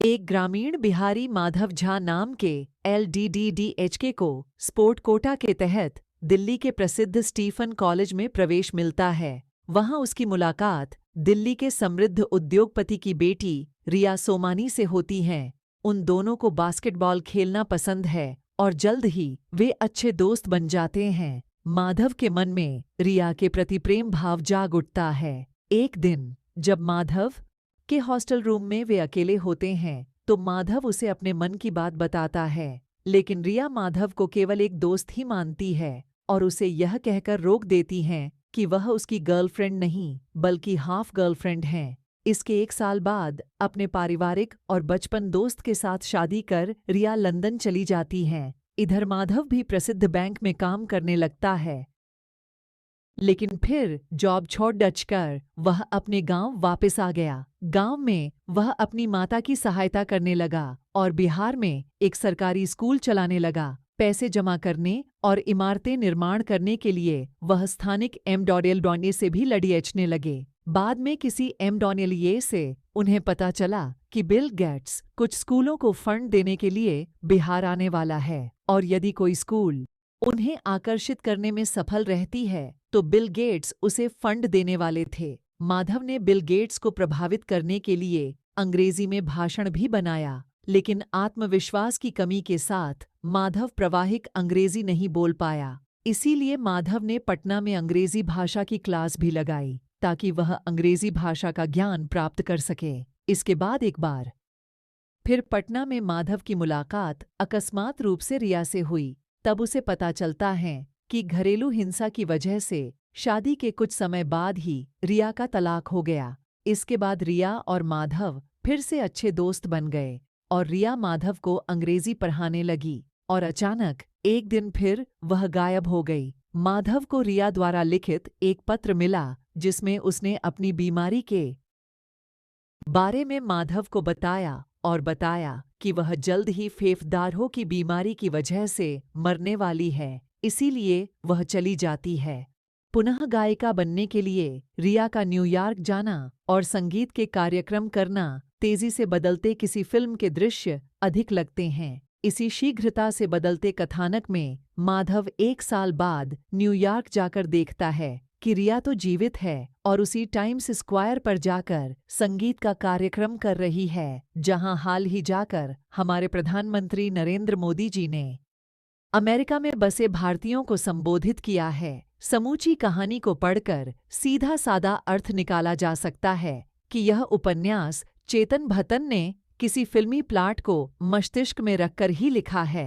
एक ग्रामीण बिहारी माधव झा नाम के LDDDHK को स्पोर्ट कोटा के तहत दिल्ली के प्रसिद्ध स्टीफन कॉलेज में प्रवेश मिलता है। वहां उसकी मुलाकात दिल्ली के समृद्ध उद्योगपति की बेटी रिया सोमानी से होती है। उन दोनों को बास्केटबॉल खेलना पसंद है और जल्द ही वे अच्छे दोस्त बन जाते हैं। माधव के मन में रिया के प्रति प्रेम भाव जाग उठता है। एक दिन जब माधव के हॉस्टल रूम में वे अकेले होते हैं तो माधव उसे अपने मन की बात बताता है, लेकिन रिया माधव को केवल एक दोस्त ही मानती है और उसे यह कहकर रोक देती हैं कि वह उसकी गर्लफ्रेंड नहीं बल्कि हाफ गर्लफ्रेंड है। इसके 1 साल बाद अपने पारिवारिक और बचपन दोस्त के साथ शादी कर रिया लंदन चली जाती है। इधर माधव भी प्रसिद्ध बैंक में काम करने लगता है, लेकिन फिर जॉब छोड़ कर वह अपने गांव वापस आ गया। गांव में वह अपनी माता की सहायता करने लगा और बिहार में एक सरकारी स्कूल चलाने लगा। पैसे जमा करने और इमारतें निर्माण करने के लिए वह स्थानिक एमडोनियल से भी लड़ने लगे। बाद में किसी एमडोनियल से उन्हें पता चला कि बिल गेट्स कुछ स्कूलों को फंड देने के लिए बिहार आने वाला है और यदि कोई स्कूल उन्हें आकर्षित करने में सफल रहती है तो बिल गेट्स उसे फंड देने वाले थे। माधव ने बिल गेट्स को प्रभावित करने के लिए अंग्रेजी में भाषण भी बनाया, लेकिन आत्मविश्वास की कमी के साथ माधव प्रवाहिक अंग्रेजी नहीं बोल पाया। इसीलिए माधव ने पटना में अंग्रेजी भाषा की क्लास भी लगाई ताकि वह अंग्रेजी भाषा का ज्ञान प्राप्त कर सके। इसके बाद एक बार फिर पटना में माधव की मुलाकात अकस्मात रूप से रिया से हुई। तब उसे पता चलता है कि घरेलू हिंसा की वजह से शादी के कुछ समय बाद ही रिया का तलाक हो गया। इसके बाद रिया और माधव फिर से अच्छे दोस्त बन गए और रिया माधव को अंग्रेजी पढ़ाने लगी और अचानक एक दिन फिर वह गायब हो गई। माधव को रिया द्वारा लिखित एक पत्र मिला जिसमें उसने अपनी बीमारी के बारे में माधव को बताया और बताया कि वह जल्द ही फेफड़ों की बीमारी की वजह से मरने वाली है, इसीलिए वह चली जाती है। पुनः गायिका बनने के लिए रिया का न्यूयॉर्क जाना और संगीत के कार्यक्रम करना तेजी से बदलते किसी फिल्म के दृश्य अधिक लगते हैं। इसी शीघ्रता से बदलते कथानक में माधव 1 साल बाद न्यूयॉर्क जाकर देखता है कि रिया तो जीवित है और उसी टाइम्स स्क्वायर पर जाकर संगीत का कार्यक्रम कर रही है, जहां हाल ही जाकर हमारे प्रधानमंत्री नरेंद्र मोदी जी ने अमेरिका में बसे भारतीयों को संबोधित किया है। समूची कहानी को पढ़कर सीधा सादा अर्थ निकाला जा सकता है कि यह उपन्यास चेतन भगत ने किसी फिल्मी प्लॉट को मस्तिष्क में रखकर ही लिखा है।